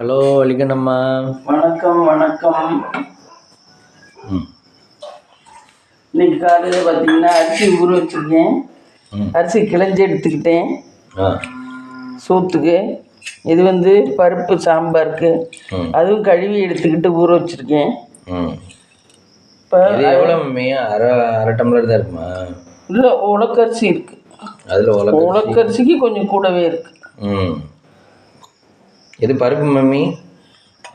Hello வலிக்கண்ணம்மா. வணக்கம் வணக்கம். ம் இன்னைக்கு காலையில் பார்த்தீங்கன்னா அரிசி ஊற வச்சுருக்கேன். அரிசி கிளஞ்சி எடுத்துக்கிட்டேன் சோத்துக்கு. இது பருப்பு சாம்பாருக்கு, அதுவும் கழுவி எடுத்துக்கிட்டு ஊற வச்சுருக்கேன். இப்போ எவ்வளோ மம்மி? அரை அரை டம்ளர் தான் இருக்குமா? இல்லை, உலக்கரிசி இருக்குது. அதில் உலக்கரிசிக்கு கொஞ்சம் கூடவே இருக்குது. இது பருப்பு மம்மி?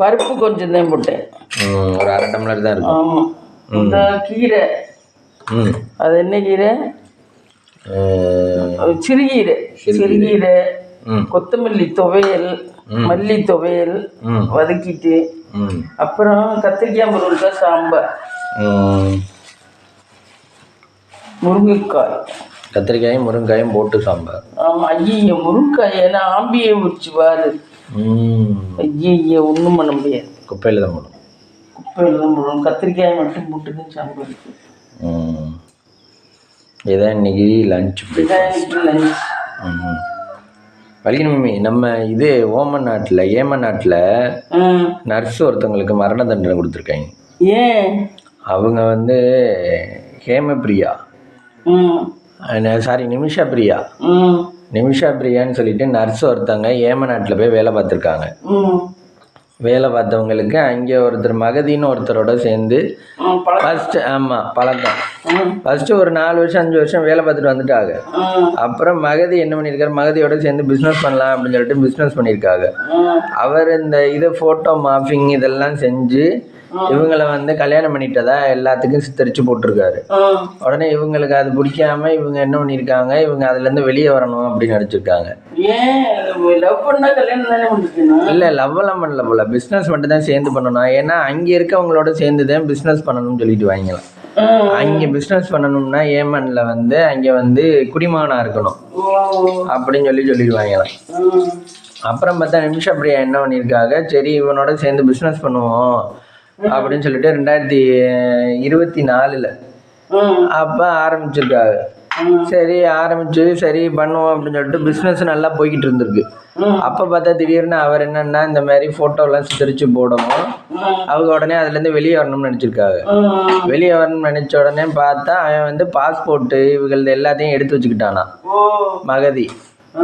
பருப்பு கொஞ்சம் தான் போட்டேன். ஒரு அரை டம்ளர் தான் இருக்கும். ஆமாம். இந்த கீரை, அது என்ன கீரை? சிறுகீரை. சிறுகீரை, கொத்தமல்லி துவையல், மல்லி துவையல் வதக்கிட்டு, அப்புறம் கத்திரிக்காய் முருங்கைக்காய் சாம்பார், முருங்கைக்காய், கத்திரிக்காயும் முருங்காயும் போட்டு சாம்பார். ஆமாம். ஐய முருங்காய் ஏன்னா ஆம்பியை உரிச்சு பாரு. ஐய ஒன்றும் பண்ண முடியாது. குப்பையில் தான் போடும். குப்பையில் தான் போடும். கத்திரிக்காய் மட்டும் போட்டுதான் சாம்பார். இதான் இன்னைக்கு லஞ்ச். Lunch வலிக்கணும் mummy. நம்ம இது ஓமன் நாட்டில், ஏமன் நாட்டில் நர்ஸ் ஒருத்தவங்களுக்கு மரண தண்டனை கொடுத்துருக்காங்க. ஏன்? அவங்க ஹேமபிரியா, சாரி நிமிஷா பிரியா, நிமிஷா பிரியான்னு சொல்லிட்டு நர்ஸ் ஒருத்தவங்க ஏமன் நாட்டில் போய் வேலை பார்த்துருக்காங்க. வேலை பார்த்தவங்களுக்கு அங்கே ஒருத்தர் மகதின்னு ஒருத்தரோட சேர்ந்து ஃபஸ்ட்டு, ஆமாம் பழக்கம், ஃபஸ்ட்டு ஒரு 4 வருஷம் 5 வருஷம் வேலை பார்த்துட்டு வந்துட்டாங்க. அப்புறம் மகதி என்ன பண்ணியிருக்காரு, மகதியோட சேர்ந்து பிஸ்னஸ் பண்ணலாம் அப்படின்னு சொல்லிட்டு பிஸ்னஸ் பண்ணியிருக்காங்க. அவர் இந்த ஃபோட்டோ மாஃபிங் இதெல்லாம் செஞ்சு இவங்களை கல்யாணம் பண்ணிட்டதா எல்லாத்துக்கும் சித்தரிச்சு போட்டிருக்காரு. உடனே இவங்களுக்கு அது பிடிக்காம இவங்க என்ன பண்ணியிருக்காங்க, இவங்க அதுலேருந்து வெளியே வரணும் அப்படின்னு நினச்சிருக்காங்க. இல்லை, லவ்வெல்லாம் பண்ணல போல, பிஸ்னஸ் மட்டும் தான் சேர்ந்து பண்ணணும். ஏன்னா அங்கே இருக்கவங்களோட சேர்ந்து தான் பிஸ்னஸ் பண்ணணும்னு சொல்லிட்டு வாங்கலாம். அங்கே பிஸ்னஸ் பண்ணணும்னா ஏமனில் அங்கே குடிமகனாக இருக்கணும் அப்படின்னு சொல்லிடுவாங்களாம். அப்புறம் பார்த்தா நிமிஷா பிரியா என்ன பண்ணியிருக்காங்க, சரி இவனோட சேர்ந்து பிஸ்னஸ் பண்ணுவோம் அப்படின்னு சொல்லிட்டு 2024 அப்போ ஆரம்பிச்சிருக்காங்க. சரி ஆரம்பிச்சு சரி பண்ணுவோம் அப்படின்னு சொல்லிட்டு பிஸ்னஸ் நல்லா போய்கிட்டு இருந்திருக்கு. அப்போ பார்த்தா திடீர்னு அவர் என்னன்னா இந்த மாதிரி ஃபோட்டோலாம் சித்தரித்து போடவும் அவங்க உடனே அதுலேருந்து வெளியே வரணும்னு நினச்சிருக்காங்க. வெளியே வரணும்னு நினச்ச உடனே பார்த்தா அவன் பாஸ்போர்ட்டு இவங்களது எல்லாத்தையும் எடுத்து வச்சுக்கிட்டானா மகதி.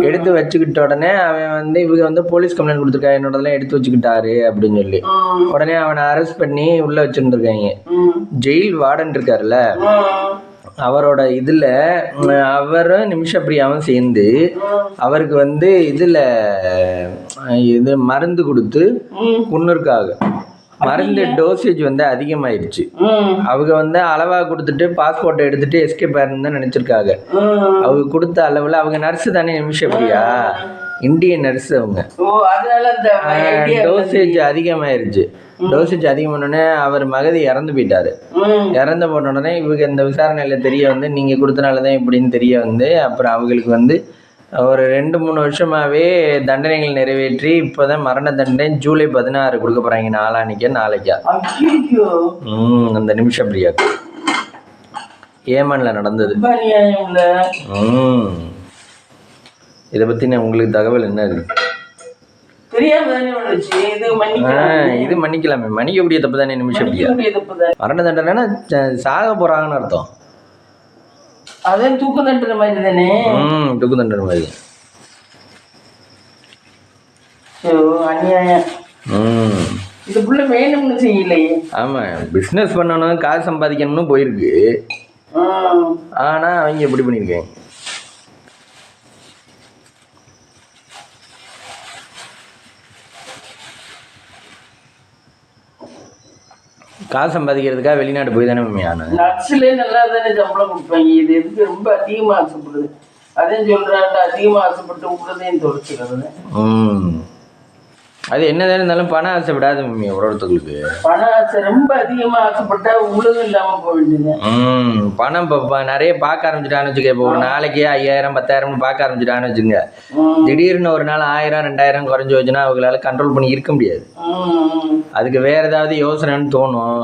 எடுத்து வச்சுக்கிட்ட உடனே அவன் இவங்க போலீஸ் கம்ப்ளைண்ட் கொடுத்துருக்கா, என்னோடதெல்லாம் எடுத்து வச்சுக்கிட்டாரு அப்படின்னு சொல்லி உடனே அவனை அரெஸ்ட் பண்ணி உள்ள வச்சுருந்துருக்காங்க. ஜெயில் வார்டன் இருக்காருல்ல, அவரோட இதில் அவரும் நிமிஷா பிரியாவும் சேர்ந்து அவருக்கு இதில் இது மருந்து கொடுத்து கொன்னுருக்காங்க. மருந்து டோசேஜ் அதிகமாயிடுச்சு. அவங்க அளவாக கொடுத்துட்டு பாஸ்போர்ட்டை எடுத்துட்டு எஸ்கேப் ஆயிருன்னு தான் நினச்சிருக்காங்க. அவங்க கொடுத்த அளவில் அவங்க நர்ஸு தானே நிமிஷா பிரியா, இந்தியன் நர்ஸு. அவங்க டோசேஜ் அதிகமாயிருச்சு. டோசேஜ் அதிகமானோடனே அவர் மகதி இறந்து போயிட்டாரு. இறந்து போன உடனே இவங்க இந்த விசாரணையில் தெரிய நீங்கள் கொடுத்தனால தான் இப்படின்னு தெரிய அப்புறம் அவங்களுக்கு ஒரு 2-3 வருஷமாகவே தண்டனைகள் நிறைவேற்றி இப்போ தான் மரண தண்டனை ஜூலை 16 கொடுக்க போகிறாங்க. நாளைக்கா அந்த நிமிஷா பிரியாக்கு ஏமனில் நடந்தது. இதை பற்றின உங்களுக்கு தகவல் என்ன இருக்கு? இது மன்னிக்கலாமே, மன்னிக்கக்கூடிய தப்பு தானே நிமிஷா பிரியா. மரண தண்டனைன்னா சாக போகிறாங்கன்னு அர்த்தம். அதான் தூக்கு தண்டனை மாதிரி தானே. தூக்கு தண்டனை மாதிரி. அநியாயம். இதுக்குள்ள வேணும்னு செய்யலையே. ஆமா, பிசினஸ் பண்ணணும் காசு சம்பாதிக்கணும்னு போயிருக்கு. ஆனா அவங்க எப்படி பண்ணிருக்காங்க? காசு சம்பாதிக்கிறதுக்காக வெளிநாடு போய் தானே உண்மையான நட்ஸ்லேயே நல்லா தானே சம்பளம் கொடுப்பாங்க. இது எதுக்கு ரொம்ப அதிகமாக ஆசைப்படுது? அதையும் சொல்கிறாங்க, அதிகமாக ஆசைப்பட்டு உள்ளதையும் தொலைச்சிக்கிறது. அது என்னதான் இருந்தாலும் பணம் ஆசைப்படாது மம்மி. ஒருத்தங்களுக்கு பணம் ஆசை ரொம்ப அதிகமாக ஆசைப்பட்டா உலகம் இல்லாமல் போக வேண்டியது. பணம் இப்போ நிறைய பார்க்க ஆரம்பிச்சிட்டான்னு வச்சுக்க. இப்போ ஒரு நாளைக்கு 5000 10,000 பார்க்க ஆரம்பிச்சிட்டான்னு வச்சுங்க. திடீர்னு ஒரு நாள் 1000 2000 குறைஞ்சி வச்சுன்னா அவங்களால கண்ட்ரோல் பண்ணி இருக்க முடியாது. அதுக்கு வேற ஏதாவது யோசனைன்னு தோணும்.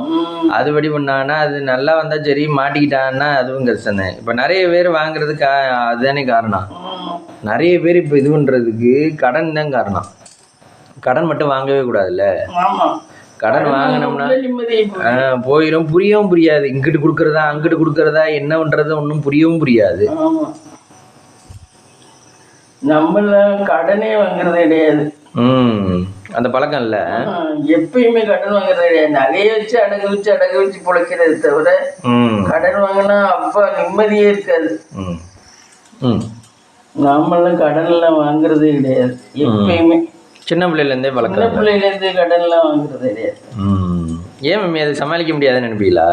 அதுபடி பண்ணான்னா அது நல்லா வந்தால் சரி, மாட்டிக்கிட்டான்னா அதுவும் கஷ்டம் தான். இப்போ நிறைய பேர் வாங்குறதுக்கு அதுதானே காரணம். நிறைய பேர் இப்போ இது பண்ணுறதுக்கு கடன் தான் காரணம். கடன் மட்டும் வாங்கவே கூடாதுல்ல. ஆமா, கடன் வாங்கினோம்னா நிம்மதியை போயிடும், புரியவும் புரியாது. இங்கிட்டு கொடுக்கறதா அங்கிட்டு கொடுக்கறதா என்ன பண்றது ஒன்றும் புரியவும் புரியாது. ஆமா, நம்மள கடனே வாங்குறது கிடையாது. அந்த பழக்கம் இல்ல. எப்பயுமே கடன் வாங்குறது கிடையாது. நகையை வச்சு அடகு வச்சு பொழைக்கிறது தவிர கடன் வாங்கினா அப்பா நிம்மதியே இருக்காது. நாமெல்லாம் கடன் எல்லாம் வாங்குறதே கிடையாது எப்பயுமே. சின்ன பிள்ளைல இருந்தே பழக்கம். சின்ன பிள்ளைல இருந்து கடன் எல்லாம் வாங்குறது கிடையாது. ஏன் மம்மி அதை சமாளிக்க முடியாதுன்னு நினைப்பீங்களா?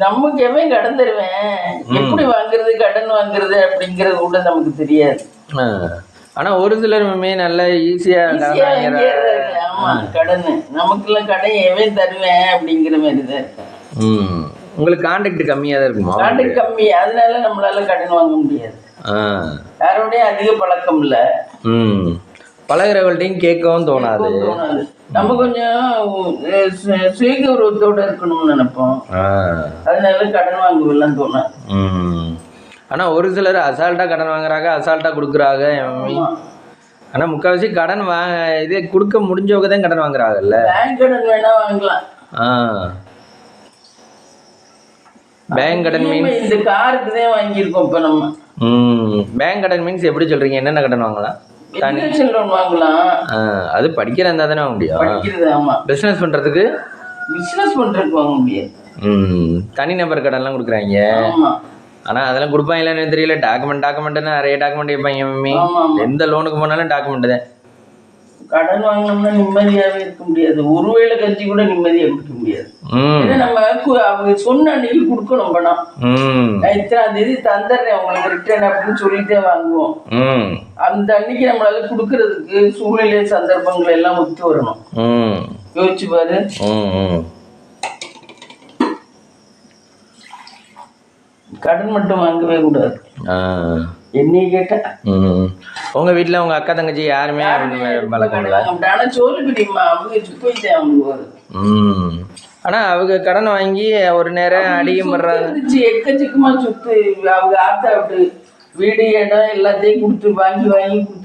நமக்கு எவன் கடன் தருவேன், எப்படி வாங்குறது கடன் வாங்குறது அப்படிங்கிறது கூட நமக்கு தெரியாது. ஆனா ஒரு சிலர் மம்மி நல்லா ஈஸியா ஆமா, கடன் நமக்குலாம் கடன் எவன் தருவேன் அப்படிங்கிற மாதிரி தான் இருக்கும். உங்களுக்கு கான்டாக்ட் கம்மியா தான் இருக்குமா? கான்டாக்ட் கம்மி, அதனால நம்மளால கடன் வாங்க முடியாது. யாரோடய அதிக பழக்கம் இல்ல. பழகிறவர்கள்ட்டையும் கேட்கவும் தோணாது. நம்ம கொஞ்சம் சுயகௌரவத்தோட இருக்கணும்னு நினைப்போம், அதனால கடன் வாங்குவெல்லாம் தோணாது. ஆனா ஒரு சிலர் அசால்ட்டா கடன் வாங்குறாங்க, அசால்ட்டா கொடுக்குறாங்க. ஆனா முக்கால்வாசி கடன் இதே கொடுக்க முடிஞ்சவங்க தான் கடன் வாங்குறாங்கல்ல. பேங்க் கடன் வேணா வாங்கலாம். பேங்க் கடன் மீன்ஸ் இந்த காருக்கு தான் வாங்கியிருக்கோம் இப்ப நம்ம. பேங்க் கடன் மீன்ஸ் எப்படி சொல்றீங்க? என்னென்ன கடன் வாங்கலாம்? எஜுகேஷன் லோன் வாங்கலாம். அது படிக்கிறதா இருந்தா தானே வாங்க முடியும். படிக்கிறது. ஆமா, பிசினஸ் பண்றதுக்கு வாங்க முடியாது. தனிநபர் கடன்லாம் கொடுக்குறாங்க. ஆனா அதெல்லாம் கொடுப்பாங்களான்னு தெரியல. டாக்குமெண்ட்னா நிறைய டாக்குமெண்ட் கேட்பாங்க மம்மி. எந்த லோனுக்கு போனாலும் டாக்குமெண்ட் தான். கடன் வாங்கினோம்னா நிம்மதியாவே இருக்க முடியாது. ஒருவேளை கஞ்சி கூட நிம்மதியா குடிக்க முடியாது. நம்ம அவங்க சொன்ன அன்னைக்கு கொடுக்கணும் பணம். நான் இத்தனாம் தேதி தந்துடுறேன் உங்களுக்கு ரிட்டர்ன் அப்படின்னு சொல்லிட்டே வாங்குவோம். அந்த அன்னைக்கு நம்மளால குடுக்கறதுக்கு சூழ்நிலை சந்தர்ப்பங்கள் எல்லாம் ஒத்து வரணும். யோசிச்சு பாரு. கடன் மட்டும் வாங்கவே கூடாது. என்னைய கேட்ட உங்க வீட்டுல உங்க அக்கா தங்கச்சி யாருமே பழக்கம் இல்லை. ஆனா சோறு பிடிமா அவங்க போயிட்டே வாங்குவாரு. ஆனா அவங்க கடன் வாங்கி ஒரு நேரம் அடியும் எக்கச்சக்கமா சுத்து. அவங்க ஆத்தா விட்டு வீடு இடம் எல்லாத்தையும் கொடுத்து வாங்கி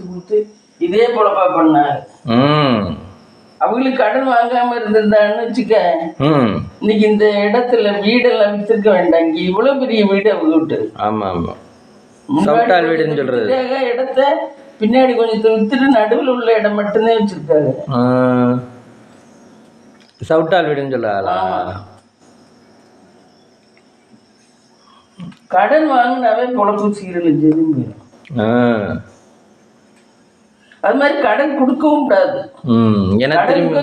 கொடுத்து இதே பொழப்பா பண்ணாங்க. அவங்களுக்கு கடன் வாங்காம இருந்திருந்தான்னு வச்சுக்க, இன்னைக்கு இந்த இடத்துல வீடெல்லாம் வித்திருக்க வேண்டாம். இங்க இவ்வளவு பெரிய வீடு அவங்க விட்டு. ஆமா ஆமா, சவுட்டால் வீடுன்னு சொல்றது. இடத்த பின்னாடி கொஞ்சம் வித்துட்டு நடுவில் உள்ள இடம் மட்டும்தான் வச்சிருக்காங்க. சவுட்டால் வீடுன்னு சொல்றாங்களா? கடன் வாங்கினாவே பொழப்பு சீரழிஞ்சு போயிடும். அது மாதிரி கடன் கொடுக்கவும் கூடாது.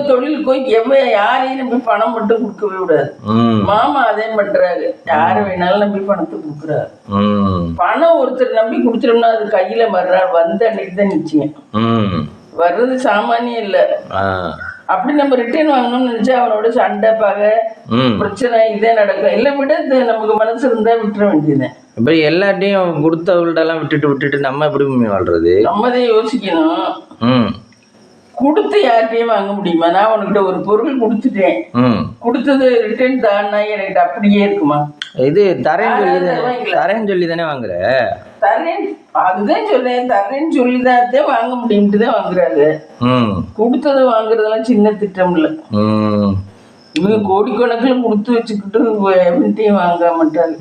தொழிலுக்கோ யாரையும் நம்பி பணம் மட்டும் கொடுக்கவே கூடாது. மாமா அதே பண்றாரு, யாரு வேணாலும் நம்பி பணத்தை கொடுக்குறாரு. பணம் ஒருத்தர் நம்பி கொடுத்துட்டோம்னா அது கையில மறுநாள் வந்த அன்னைக்கு தான் நிச்சயம். வர்றது சாமானியம் இல்ல. அப்படி நம்ம ரிட்டர்ன் வாங்கணும்னு நினைச்சா அவனோட சண்டை பகை பிரச்சனை இதே நடக்கும். இல்லை விட நமக்கு மனசு இருந்தா விட்டுற வேண்டியது. இப்ப எல்லாத்தையும் கொடுத்தவங்கள்ட்ட எல்லாம் விட்டுட்டு நம்ம எப்படி வாழ்றது? நம்மதான் யோசிக்கணும். கொடுத்து யார்கிட்டையும் வாங்க முடியுமா? நான் உனக்கிட்ட ஒரு பொருள் கொடுத்துட்டேன், கொடுத்தது ரிட்டர்ன் தானா என்கிட்ட அப்படியே இருக்குமா? இது தரேன்னு சொல்லி தானே வாங்குற. தரேன் அதுதான் சொல்றேன், தரேன்னு சொல்லிதான் வாங்க முடியும்ட்டு தான் வாங்குறாங்க. கொடுத்தது வாங்குறதெல்லாம் சின்ன திட்டம் இல்ல. இவங்க கோடிக்கணக்கில் கொடுத்து வச்சுக்கிட்டு எவன்ட்டையும் வாங்க மாட்டாங்க.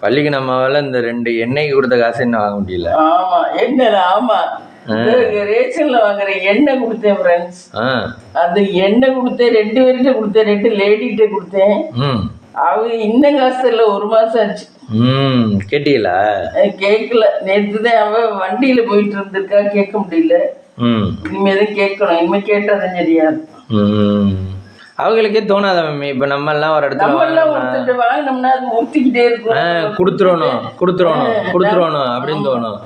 பள்ளிக்கு நம்மளால இந்த 2 எண்ணெய்க்கு கொடுத்த காசு என்ன வாங்க முடியல. ஆமா, எண்ணெய். ஆமா, ரேஷன்ல வாங்குற எண்ணெய் கொடுத்தேன் ஃப்ரெண்ட்ஸ். அந்த எண்ணெய் கொடுத்தேன், 2 பேர்கிட்ட கொடுத்தேன், 2 லேடிகிட்ட கொடுத்தேன். அவங்க இன்னும் காசு தெரியல, 1 மாசம் ஆச்சு. கேட்டீங்களா? கேட்கல. நேற்றுதான் அவ வண்டியில போயிட்டு இருந்திருக்கா, கேட்க முடியல. இனிமேதான் கேட்கணும். இனிமே கேட்டாதான் சரியா. அவங்களுக்கே தோணாத மம்மி. இப்ப நம்ம எல்லாம் ஒரு இடத்துல வாங்கினோம்னா அது ஊத்திக்கிட்டே இருக்கும். கொடுத்துருவோம் அப்படின்னு தோணும்.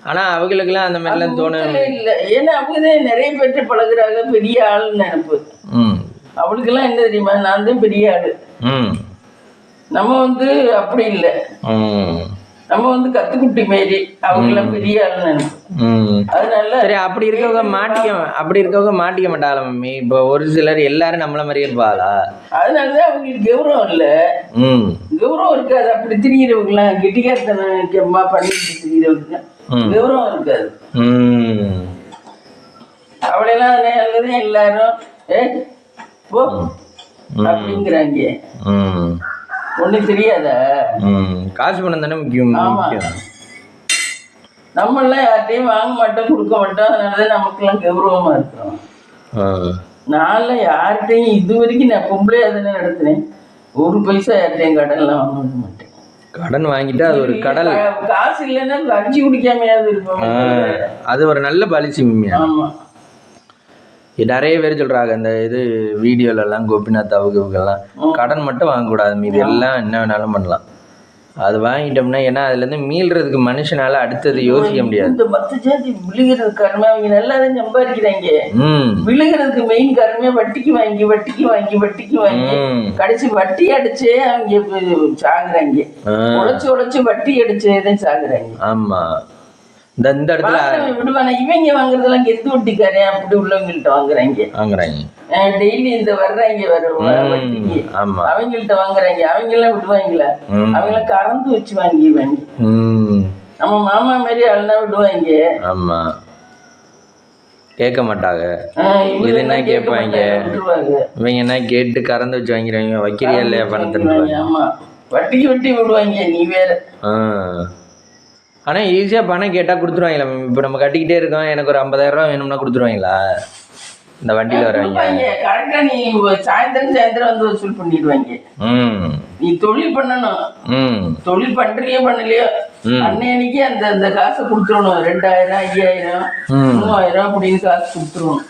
ஆனா அவங்களுக்கு எல்லாம் அந்த மாதிரி எல்லாம் தோணும் இல்ல. ஏன்னா அவங்கதான் நிறைய பேர்ட்ட பழகுறாங்க, பெரிய ஆளுன்னு நினைப்பு. அவளுக்கு எல்லாம் என்ன தெரியுமா, நான் தான் பெரிய ஆளு. நம்ம அப்படி இல்லை. நம்ம கத்துக்குட்டி மாரி, அவங்க எல்லாம் பெரிய ஆளுன்னு நினைப்பு. அதனால சரி, அப்படி இருக்கவங்க மாட்டிக்க மாட்டாளா மம்மி? இப்போ ஒரு சிலர் எல்லாரும் நம்மள மாதிரியே இருப்பாளா? அதனாலதான் அவங்களுக்கு கௌரவம் இல்ல. கௌரவம் இருக்காது. அப்படி திரிகிறவங்க எல்லாம் கெட்டிக்காரத்தனமா பண்ணிட்டு திரிகிறவங்க கௌரவம் இருக்காது. அவளையெல்லாம் நல்லதான் எல்லாரும் போ அப்படிங்கிறாங்க. ஒன்றும் தெரியாதா? காசு பணம் தானே முக்கியம். நம்மளாம் யார்ட்டையும் வாங்க மாட்டோம், கொடுக்க மாட்டோம். அதனாலதான் நமக்குலாம் கௌரவமா இருக்கிறோம். நான்லாம் யார்கிட்டையும் இது வரைக்கும் நான் பொம்பளையா தானே நடத்துனேன். ஒரு பைசா யார்கிட்டையும் கடன்லாம் வாங்க மாட்டேன். கடன் வாங்கிட்டு அது ஒரு கடல். காசு இல்லைன்னா அரிசி குடிக்காமையாவது இருப்போம். அது ஒரு நல்ல பாலிசி. ஆமா, நிறைய பேர் சொல்றாங்க இந்த இது வீடியோல எல்லாம் கோபிநாத் அவங்கெல்லாம் கடன் மட்டும் வாங்கக்கூடாது, மீது எல்லாம் என்ன வேணாலும் பண்ணலாம். அது வாங்கிட்டோம்னா ஏன்னா அதுல இருந்து மீள்றதுக்கு மனுஷனால அடுத்தது யோசிக்க முடியாது. இந்த மத்த ஜாதி விழுகிறது காரணமே அவங்க நல்லா தான் சம்பாதிக்கிறாங்க. விழுகிறதுக்கு மெயின் காரணமே வட்டிக்கு வாங்கி கடைசி வட்டி அடிச்சே அவங்க சாகுறாங்க. உழைச்சு வட்டி அடிச்சேதான் சாகுறாங்க. ஆமா, இந்த இடத்துல விடுவானா இவங்க வாங்குறதெல்லாம் கெத்து வட்டிக்காரே அப்படி உள்ளவங்கள்ட்ட வாங்குறாங்க. டெய்லி இந்த வர்றாங்க வட்டிக்கு அவங்கள்ட்ட வாங்குறாங்க. அவங்க எல்லாம் விடுவாங்களா? அவங்க எல்லாம் கறந்து வச்சு வாங்கிடுவாங்க. நம்ம மாமா மாதிரி ஆளுனா விடுவாங்க. ஆமா, கேட்க மாட்டாங்க. இது என்ன கேட்பாங்க, இவங்க என்ன கேட்டு கறந்து வச்சு வாங்கிடுவாங்க. வைக்கிறியா இல்லையா பணத்தை? ஆமா, வட்டிக்கு வட்டி விடுவாங்க. நீ வேற. ஆனால் ஈஸியாக பணம் கேட்டால் கொடுத்துருவாங்களா? இப்போ நம்ம கட்டிக்கிட்டே இருக்கோம், எனக்கு ஒரு 50,000 ரூபா வேணும்னா கொடுத்துருவாங்களா? இந்த வண்டியில் வரவங்க கரெக்டாக நீ சாயந்தரம் வந்து வசூல் பண்ணிடுவாங்க. நீ தொழில் பண்ணணும். தொழில் பண்றியோ பண்ணலையோ அன்னைக்கு அந்த காசை கொடுத்துடணும். 2,000 5,000 3,000 அப்படின்னு காசு கொடுத்துருவோம்.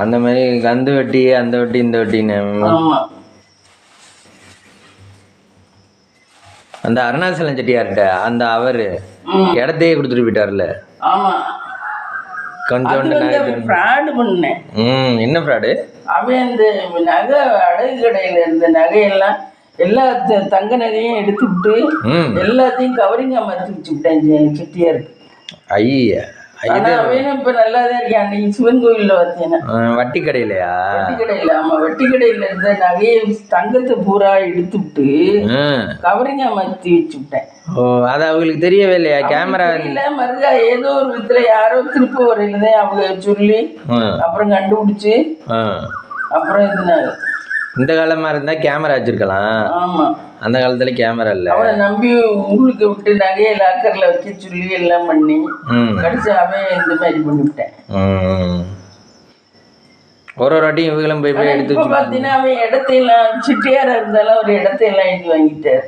அந்த மாதிரி கந்து வட்டி அந்த வட்டி இந்த வட்டின்னு. ஆமா, அந்த அருணாச்சலம் செட்டியார்கிட்ட அந்த அவரு இடத்தையே கொடுத்துட்டு போயிட்டார்ல. ஆமா, கொஞ்சோண்டு ஃப்ராடு பண்ணேன். என்ன ஃப்ராடு? அவன் இந்த நகை அடகு கடையில இருந்த நகையெல்லாம் எல்லா தங்க நகையும் எடுத்துவிட்டு எல்லாத்தையும் கவரிங்கா மறைச்சு வச்சு விட்டேன் செட்டியாருக்கு. ஐயா, இப்ப நல்லாதான் இருக்கேன். அன்னைக்கு சிவன் கோயில்ல பார்த்தேன்னா வட்டி கடையிலையா? வட்டி கடையில. ஆமா, வட்டி கடையில இருந்த நகையை தங்கத்தை பூரா எடுத்துவிட்டு கவரிங்கா மாத்தி வச்சு விட்டேன். ஓ, அது அவங்களுக்கு தெரியவே இல்லையா? கேமரா இல்ல மருகா ஏதோ ஒரு விதத்துல யாரோ திருப்ப வரையிலதான் அவங்க சொல்லி அப்புறம் கண்டுபிடிச்சு அப்புறம் இதுனாங்க. இந்த காலமா இருந்தா கேமரா வச்சிருக்கலாம். ஆமா, அந்த காலத்துல கேமரா இல்ல. அவனை நம்பி உள்ளுக்கு விட்டு நகையை லாக்கர்ல வச்சு சொல்லி எல்லாம் பண்ணி கடைசி அவன் இந்த மாதிரி பண்ணிவிட்டேன். ஒரு வாட்டியும் இவங்களும் போய் எடுத்து பாத்தீங்கன்னா அவன் இடத்தையெல்லாம் சிட்டியாரா இருந்தாலும் ஒரு இடத்தையெல்லாம் எழுதி வாங்கிட்டாரு.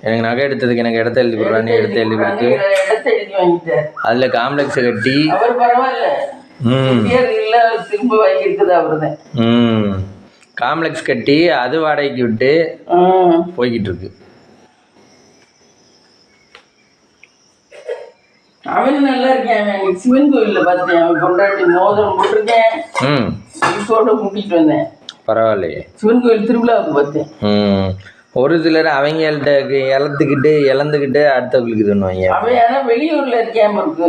எனக்கு நகை எடுத்ததுக்கு எனக்கு இடத்த எழுதி கொடுறான்னு இடத்த எழுதி கொடுத்து இடத்த எழுதி வாங்கிட்டாரு. அதுல காம்ப்ளெக்ஸ் கட்டி அவர் பரவாயில்ல, திரும்ப வாங்கியிருக்குது அவருதான். காம்ப்ளெக்ஸ் கட்டி அது வாடகைக்கு விட்டு போய்கிட்டு இருக்கு. அவன் நல்லா இருக்கேன். அவன் சிவன் கோயில்ல பார்த்தேன். அவன் கொண்டாடி மோதிரம் போட்டிருக்கேன். கூட்டிட்டு வந்தேன். பரவாயில்லையே. சிவன் கோயில் திருவிழாவுக்கு பார்த்தேன். ஒரு சிலர் அவங்கள்ட்ட இழந்துக்கிட்டு அடுத்தவங்களுக்கு இது பண்ணுவாங்க. அவன் ஆனா வெளியூர்ல இருக்கேன் இருக்கு.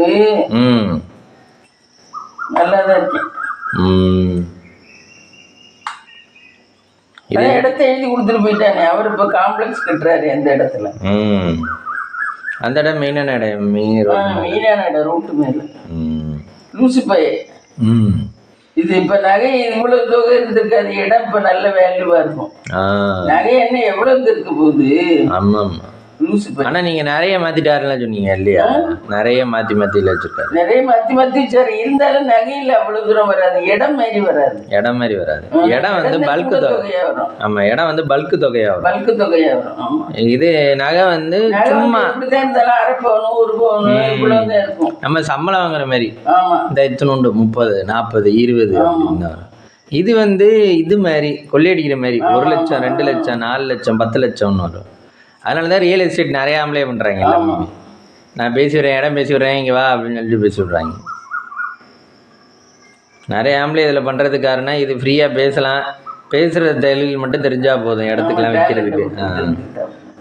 நல்லாதான் இருக்கேன். இடத்த எழுதி கொடுத்துட்டு போயிட்டானே. அவர் இப்ப காம்ப்ளெக்ஸ் கட்டுறாரு அந்த இடத்துல. அந்த இடம் மெயினான இடம். மெயினான இடம் ரோட்டு மேல. லூசு பைய. இது இப்ப நகை இவ்வளவு தொகை இருந்திருக்காது. இடம் இப்ப நல்ல வேல்யூவா இருக்கும். நகை என்ன எவ்வளவு இருக்க போகுது? ஆமா ஆமா. ஆனா நீங்க நிறைய மாத்திட்டாருல சொன்னீங்க இல்லையா? நிறைய மாத்தி வச்சிருக்காரு. நிறைய மாத்தி வச்சாரு. இருந்தாலும் நகையில அவ்வளவு தூரம் வராது. இடம் மாதிரி வராது. இடம் வந்து பல்க் தொகையா வரும். ஆமா, இடம் வந்து பல்க் தொகையா வரும். இது நகை வந்து சும்மா இருந்தாலும் அரை பவுன் 1 பவுன் இவ்வளவுதான் இருக்கும். நம்ம சம்பளம் வாங்குற மாதிரி. இந்த இத்தனுண்டு 30 40 20 அப்படின்னா. இது வந்து இது மாதிரி கொள்ளையடிக்கிற மாதிரி 1 லட்சம் 2 லட்சம் 4 லட்சம் 10 லட்சம்னு வரும். அதனால தான் ரியல் எஸ்டேட் நிறைய ஆம்பளே பண்ணுறாங்க. எல்லாமே நான் பேசிவிடுறேன், இடம் பேசிவிடுறேன், இங்கே வா அப்படின்னு சொல்லிட்டு பேசி விட்றாங்க. நிறைய ஆம்பளை இதில் பண்ணுறதுக்கு காரணம் இது ஃப்ரீயாக பேசலாம், பேசுகிற தொழில் மட்டும் தெரிஞ்சால் போதும் இடத்துக்கெல்லாம் விற்கிறதுக்கு.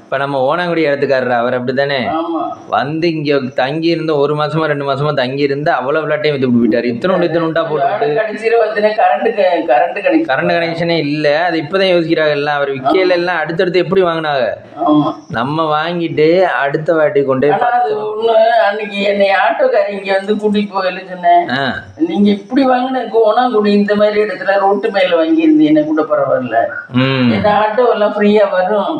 இப்போ நம்ம ஓனாங்குடி இடத்துக்காரர் அவர் அப்படி தானே ஆமா வந்து இங்கே தங்கி இருந்து 1 மாசமா 2 மாசமா தங்கி இருந்து அவ்வளோ விளாட்டையும் வித்து போயிட்டாரு. இத்தனை போட்டு கடைசியில பார்த்தீங்கன்னா கரண்ட் கனெக்ஷனே இல்லை. அது இப்போதான் யோசிக்கிறாங்க எல்லாம். அவர் விற்கையில எல்லாம் அடுத்தடுத்து எப்படி வாங்கினாங்க. ஆமா நம்ம வாங்கிட்டு அடுத்த வாட்டி கொண்டே அது ஒண்ணு. அன்னைக்கு என்னை ஆட்டோக்காரி இங்க வந்து கூட்டிட்டு போயில சொன்னேன், நீங்க இப்படி வாங்கினதுக்கு ஓனாங்குடி இந்த மாதிரி இடத்துல ரோட்டு மேல வாங்கியிருந்தீங்க கூட பரவாயில்ல, இந்த ஆட்டோ எல்லாம் ஃப்ரீயா வரும்.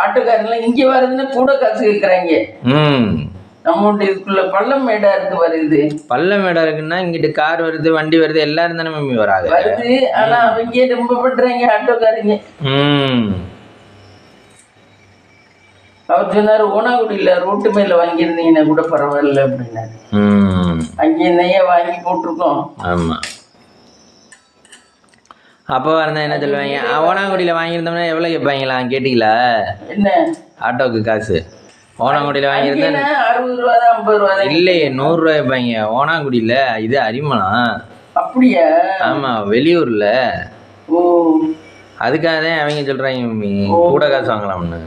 ஆட்டோக்காரெல்லாம் இங்க வருதுன்னு கூட காசு கேட்கறாங்க. நம்மளுடைய இதுக்குள்ள பள்ளம் மேடா இருக்கு வருது. பள்ளம் மேடா இருக்குன்னா இங்கிட்டு கார் வருது வண்டி வருது எல்லாரும் தானே மம்மி வராங்க வருது. ஆனா அவங்க ரொம்ப பண்றாங்க ஆட்டோக்காரங்க. அவர் சொன்னாரு ஓனாங்குடியில ரோட்டு மேல வாங்கியிருந்தீங்கன்னா கூட பரவாயில்ல அப்படின்னாரு. அங்கே நெய்ய வாங்கி போட்டிருக்கோம். ஆமா அப்போ இருந்தா என்ன சொல்லுவாங்க, ஓனாங்குடியில வாங்கியிருந்தோம்னா எவ்வளோ கேட்பாங்களா கேட்டீங்களா? என்ன ஆட்டோக்கு காசு ஓனாங்குடியில வாங்கியிருந்தா 60 ரூபா 50 ரூபா இல்லையே 100 ரூபாய் கேட்பாங்க ஓனாங்குடியில. இது அரிமளம். அப்படியா? ஆமா வெளியூர்ல. ஓ அதுக்காக தான் அவங்க சொல்றாங்க கூட காசு வாங்கலாம்னு.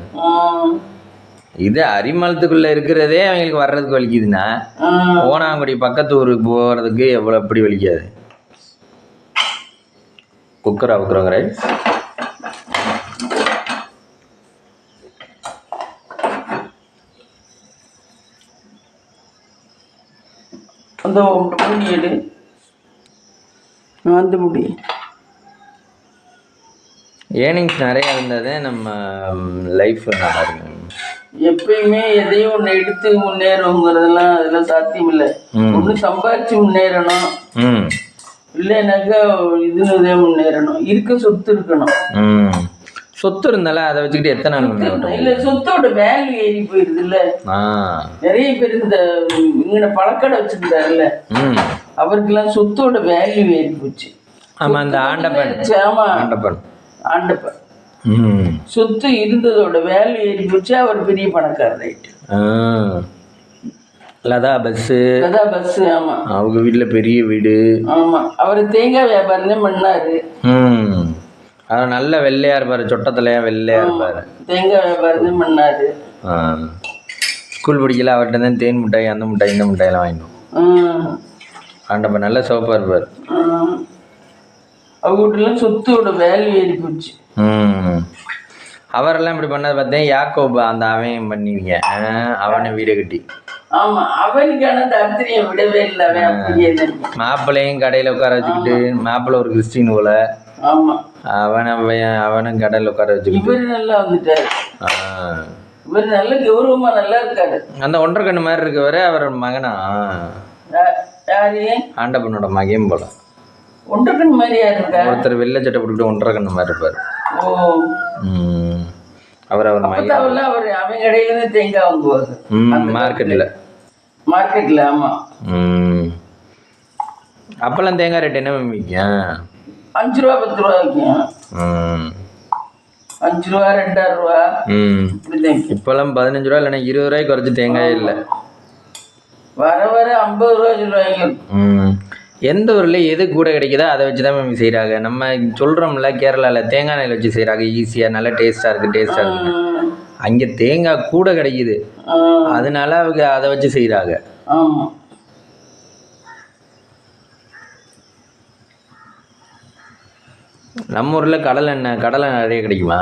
இது அரிமளத்துக்குள்ள இருக்கிறதே அவங்களுக்கு வர்றதுக்கு வலிக்குதுன்னா ஓனாங்குடி பக்கத்து ஊருக்கு போறதுக்கு எவ்வளோ எப்படி வலிக்காது. குக்கர் அவுக்குறோங்க ரைட். அந்த முடி எடு, அந்த முடி. ஏர்னிங்ஸ் நிறையா இருந்தால் தான் நம்ம லைஃப் நல்லா இருக்கும். எப்பயுமே எதையும் ஒன்று எடுத்து முன்னேறோங்கிறதெல்லாம் அதெல்லாம் சாத்தியம் இல்லை. ஒன்று சம்பாதிச்சு முன்னேறணும், இல்லைனாக்கா இதுனதே முன்னேறணும். இருக்க சொத்து இருக்கணும். சொத்து இருந்தாலும் அதை வச்சுக்கிட்டு எத்தனை நாள் இல்லை, சொத்தோட வேல்யூ ஏறி போயிருது இல்லை. நிறைய பேர் இந்த இங்கே பழக்கடை வச்சிருந்தாருல்ல, அவருக்கெல்லாம் சொத்தோட வேல்யூ ஏறி போச்சு. ஆமா அந்த ஆண்டப்பன். ஆமா ஆண்டப்பன் சொத்து இருந்ததோட வேல்யூ ஏறி போச்சு. அவர் பெரிய பணக்காரர் ஆயிட்டு. லதா பஸ். ஆமா அவங்க வீட்டுல பெரிய வீடு. ஆமா அவர் தேங்காய் வியாபாரம் தான் பண்ணாரு. அவர் நல்ல வெள்ளையா இருப்பாரு, சொட்டத்திலையா வெள்ளையா இருப்பாரு. தேங்காய் வியாபாரம் பண்ணாரு. ஸ்கூல் படிக்கல அவர்கிட்ட தான் தேன் மிட்டாய் அந்த மிட்டாய் இந்த மிட்டாயெல்லாம் வாங்கிடும். ஆண்டப்ப நல்ல சோப்பா இருப்பார். அவங்க வீட்டுலாம் சொத்தோட வேல்யூ ஏறி போச்சு. அவரெல்லாம் இப்படி பண்ணதை பார்த்தேன். யாக்கோபு அந்த அவன் பண்ணிவிங்க அவனை வீடு கட்டி. ஆமா அவனுக்கான தரித்திரியம் விடவே இல்லை. மாப்பிள்ளையும் கடையில உட்கார வச்சுக்கிட்டு, மாப்பிள்ளை ஒரு கிறிஸ்டின் போல. ஆமா அவனும் கடையில உட்கார வச்சுக்கிட்டு இவரு நல்லா வந்துட்டாரு. இவரு நல்ல கௌரவமா நல்லா இருக்காரு. அந்த 1.5 கண்ணு மாதிரி இருக்கவரு அவர் மகனா? யாரு? ஆண்டப்பனோட மகன் போல. 1.5 கண்ணு மாதிரியா இருக்கா? ஒருத்தர் வெள்ளை சட்டை போட்டுக்கிட்டு 1.5 கண்ணு மாதிரி இருப்பாரு. அவர் மகன். அவர் அவன் கடையில இருந்து தேங்காய் வாங்குவாரு மார்க்கெட்ல. ஆமா அப்பெல்லாம் தேங்காய் ரேட் என்ன விற்கும்? 5 ரூபா 10 ரூபா விற்கும். 5 ரூபா 2.5 ரூபா. இப்பெல்லாம் 15 ரூபா இல்லைன்னா 20 ரூபாய்க்கு குறைச்சி தேங்காயே இல்லை. வர 50 ரூபா சொல்லுவாங்க. எந்த ஊர்ல எது கூட கிடைக்குதோ அதை வச்சு தான் மேம் செய்கிறாங்க. நம்ம சொல்கிறோம்ல கேரளாவில் தேங்காய் எண்ணெயில் வச்சு செய்கிறாங்க, ஈஸியாக நல்லா டேஸ்ட்டாக இருக்குது. அங்கே தேங்காய் கூட கிடைக்குது, அதனால அவங்க அதை வச்சு செய்கிறாங்க. நம்ம ஊரில் கடலை நிறைய கிடைக்குமா?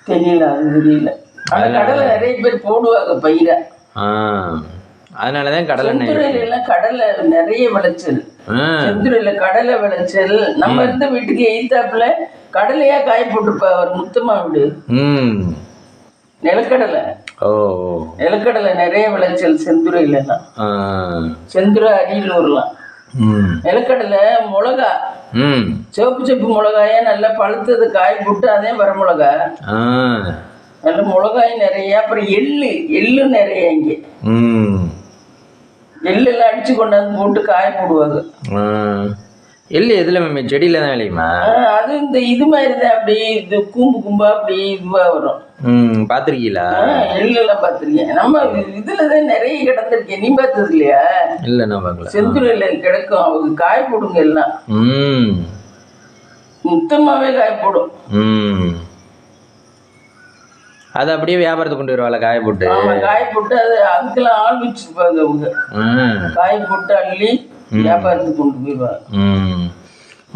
தெரியல, அது தெரியல. கடலை நிறைய பேர் போடுவாங்க பயிரை. அதனால தான் கடலை கடலை நிறைய விளைச்சல். செந்துறையில கடலை விளைச்சல். நம்ம இருந்த வீட்டுக்கு எய்தாப்புல கடலையா காய போட்டுப்பா ஒரு முத்தமா வீடு. நிலக்கடலை. நிலக்கடலை நிறைய விளைச்சல் செந்துறையிலாம். செந்துறை அரியலூர்லாம் நிலக்கடலை. மிளகா சிவப்பு மிளகாயா நல்லா பழுத்தது காய போட்டு அதே வர மிளகா நல்ல மிளகாய் நிறைய. அப்புறம் எள்ளு நிறைய. இங்கே எள்ளெல்லாம் அடிச்சு கொண்டாந்து போட்டு காய போடுவாங்க. எள்ளு எதுல மேம்? செடியில தான் விளையுமா? அது இந்த இது மாதிரி தான், அப்படி இது கூம்பா அப்படி இதுவா வரும். பாத்திருக்கீங்களா? எள்ளு எல்லாம் பாத்திருக்கேன். நம்ம இதுலதான் நிறைய கிடந்திருக்கேன். நீ பார்த்தது இல்லையா? இல்ல நான் பார்க்கல. செந்துறையில கிடைக்கும். அவங்க காய போடுங்க எல்லாம். முத்தமாவே காய போடும். அது அப்படியே வியாபாரத்துக்கு கொண்டு வருவாள் காய போட்டு. ஆமா, காய போட்டு அது அதுக்கெல்லாம் ஆள் வச்சிருப்பாங்க அவங்க. காய போட்டு அள்ளி வியாபாரத்துக்கு கொண்டு போயிடுவாங்க.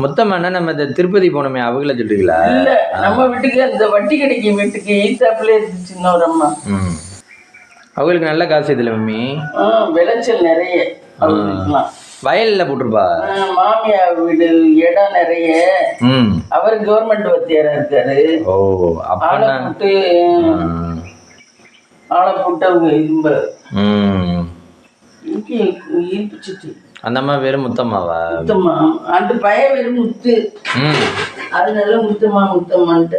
மொத்தமான நம்ம இந்த திருப்பதி போனோமே அவங்கள சொல்றீங்களா? இல்ல, நம்ம வீட்டுக்கு அந்த வட்டி கிடைக்கும் வீட்டுக்கு எய்தாப்புல இருந்துச்சுன்னா ஒரு அம்மா. அவங்களுக்கு நல்ல காசு இதுல மம்மி. விளைச்சல் நிறைய அவங்களுக்குலாம். வயல்ல போட்டிருப்பா. மாமியார் வீடு இடம் நிறைய. அவர் கவர்மெண்ட் வத்தியாரா இருக்காரு. ஓ, ஆளை போட்டு அவங்க இரும்ப ஈர்ப்பிச்சுட்டு. அந்த அம்மா பேரு முத்தம்மாவா? முத்தம்மா. அந்த பையன் பேரு முத்து. அதனால முத்தம்மான்ட்டு.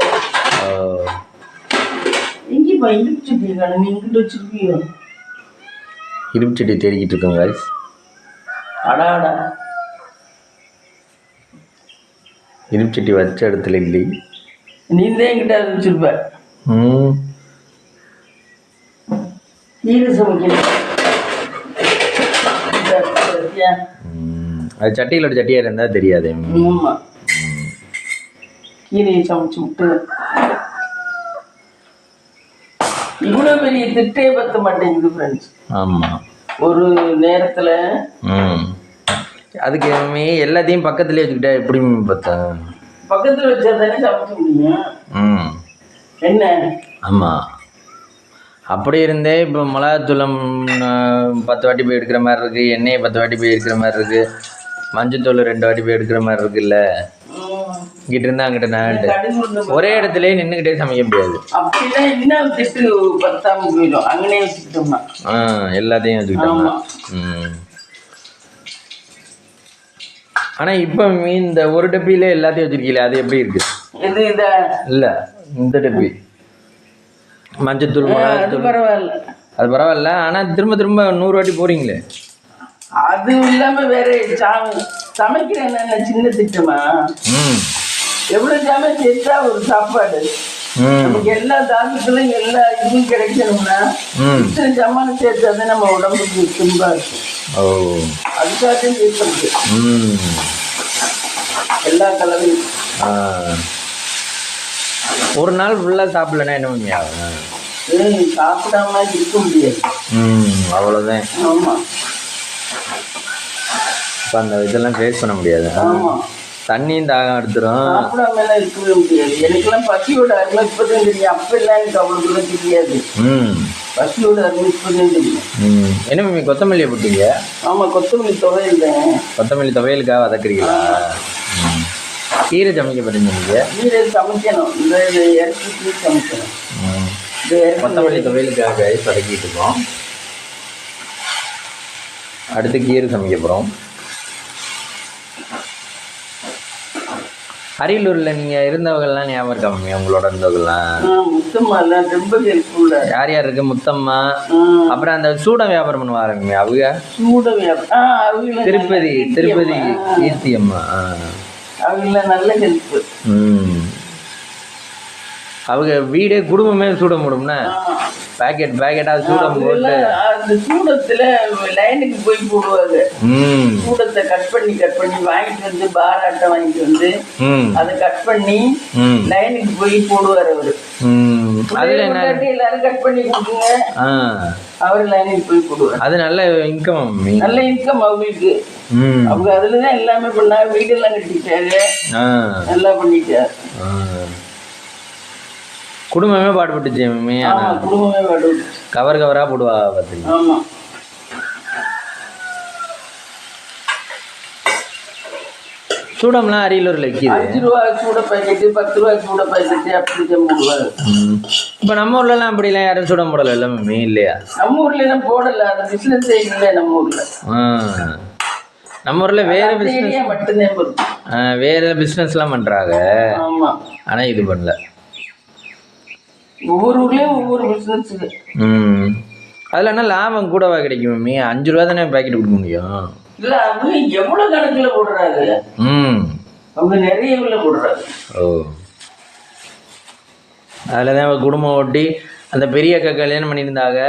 எங்கேப்பா இடுப்பு சட்டி நீ இங்கிட்டு வச்சிருப்பியோ? இடுப்பு சட்டி தேடிக்கிட்டு இருக்கோங்க. அடாடா, இடுப்பு சட்டி வச்ச இடத்துல இல்லை. நீ தான் என்கிட்ட வச்சிருப்ப. கீரை சமைக்கணும். அது சட்டியில் சட்டியாக இருந்தால் தெரியாது. ஆமா, கீரையை சமைச்சு விட்டு இவ்வளோ பெரிய திட்டே பத்த மாட்டேங்குது ஃப்ரெண்ட்ஸ். ஆமாம், ஒரு நேரத்தில் அதுக்கு எல்லாத்தையும் பக்கத்துலேயே வச்சுக்கிட்டா எப்படி பார்த்தேன்? பக்கத்தில் வச்சா தானே சமைக்க முடியும். என்ன? ஆமாம், அப்படி இருந்தே இப்போ மிளகாத்தூளம் 10 வாட்டி போய் எடுக்கிற மாதிரி இருக்குது, எண்ணெயை 10 வாட்டி போய் எடுக்கிற மாதிரி இருக்குது, மஞ்சத்தூள் 2 வாட்டி போய் எடுக்கிற மாதிரி இருக்குல்ல. இங்கிட்ட இருந்தா அங்கிட்ட நான் ஒரே இடத்துல நின்றுக்கிட்டே சமைக்க முடியாது. அப்படின்னா இன்னும் திட்டு பத்தாம போயிடும். அங்கனே வச்சுக்கிட்டோம்னா எல்லாத்தையும் வச்சுக்கிட்டோம்னா. ஆனால் இப்போ இந்த ஒரு டப்பியில எல்லாத்தையும் வச்சிருக்கீங்களே, அது எப்படி இருக்கு? இது இல்லை, இந்த டப்பி மஞ்சத்தூள் மிளகாத்தூள் பரவாயில்ல. அது பரவாயில்ல. ஆனால் திரும்ப திரும்ப 100 வாட்டி போறீங்களே. அது இல்லாம வேற சமைக்கிற என்ன சின்ன திட்டமா? எவ்வளவு ஜாமான் சேர்த்தா ஒரு சாப்பாடு நமக்கு எல்லா தாக்கத்திலும் எல்லா இதுவும் கிடைக்கணும்னா இத்தனை ஜாமான சேர்த்தாதே நம்ம உடம்புக்கு தும்பா இருக்கும். அதுக்காக சேர்த்து எல்லா கலவையும். ஒரு நாள் ஃபுல்லாக சாப்பிடலன்னா என்ன பண்ணி ஆகும்? சாப்பிடாம இருக்க முடியாது. அவ்வளோதான். ஆமாம், இப்போ அந்த இதெல்லாம் ஃபேஸ் பண்ண முடியாது. ஆமாம், தண்ணியும் தாகம் எடுத்துரும். சாப்பிடாம எல்லாம் இருக்கவே முடியாது. எனக்கெல்லாம் பசியோட அருமை இப்போதான் தெரியும். அப்பெல்லாம் எனக்கு அவ்வளோ கூட தெரியாது. பசியோட அருமை இப்போதான் தெரியும். என்ன மம்மி கொத்தமல்லியை போட்டீங்க? ஆமாம், கொத்தமல்லி துவையல் தான். கொத்தமல்லி துவையலுக்காக வதக்குறீங்களா? கீரை சமைக்க போறீங்க நீங்கள்? கீரை சமைக்கணும், இந்த இறக்கி சமைக்கணும். கொத்தமல்லி துவையலுக்காக வதக்கிட்டு இருக்கோம். அடுத்து கீரை சமைக்க போகிறோம். அரியலூரில் நீங்கள் இருந்தவங்கள்லாம் ஞாபகம் இருக்கா மம்மி? உங்களோட இருந்தவங்கலாம்? முத்தம்மா ரொம்ப ஹெல்ப்ஃபுல். யார் யார் இருக்கு? முத்தம்மா, அப்புறம் அந்த சூட வியாபாரம் பண்ணுவாங்க அவங்க. சூட வியாபாரம் திருப்பதி கீர்த்தி அம்மா. அவங்க நல்ல ஹெல்ப். அவங்க வீடே குடும்பமே சூட முடியும்னா பேக்கெட்டாக சூடம் போட்டு அந்த சூடத்தில் லைனுக்கு போய் போடுவாங்க. சூடத்தை கட் பண்ணி வாங்கிட்டு வந்து பாராட்டை வாங்கிட்டு வந்து அதை கட் பண்ணி லைனுக்கு போய் போடுவார் அவரு. அதுல என்ன எல்லாரும் கட் பண்ணி கொடுக்குங்க, அவரு லைனுக்கு போய் போடுவார். அது நல்ல இன்கம். நல்ல இன்கம் அவங்களுக்கு. அவங்க அதுலதான் எல்லாமே பண்ணாங்க. வீடெல்லாம் கட்டிட்டாங்க, நல்லா பண்ணிட்டாரு. குடும்பமே பாடுபட்டுச்சு மம்மி. குடும்பமே பாடுபட்டு கவரா போடுவா பார்த்தீங்க. ஆமா, சூடம்லாம் அரியலூரில் விற்கிது. 5 ரூபா சூட பாக்கெட்டு, 10 ரூபா சூட பாக்கெட்டு, அப்படி போடுவாரு. இப்போ நம்ம ஊர்லலாம் அப்படிலாம் யாரும் சூடம் போடலை இல்லை மம்மி? இல்லையா? நம்ம ஊர்ல எல்லாம் போடல. அது பிசினஸ் இல்லை நம்ம ஊர்ல. நம்ம ஊர்ல வேற பிசினஸ் மட்டும்தான் போடுது. வேற பிசினஸ்லாம் பண்றாங்க. ஆமா, ஆனா இது பண்ணல. ஒவ்வொரு ஊர்லயும் ஒவ்வொரு பிசினஸ். அதுல என்ன லாபம் கூடவா கிடைக்கும் மம்மி? 5 ரூபா தானே பாக்கெட் கொடுக்க முடியும். இல்ல, அவங்க எவ்வளவு கணக்குல போடுறாங்க. அவங்க நிறைய போடுறாங்க. அதுலதான் குடும்பம் ஓட்டி அந்த பெரிய அக்கா கல்யாணம் பண்ணியிருந்தாங்க.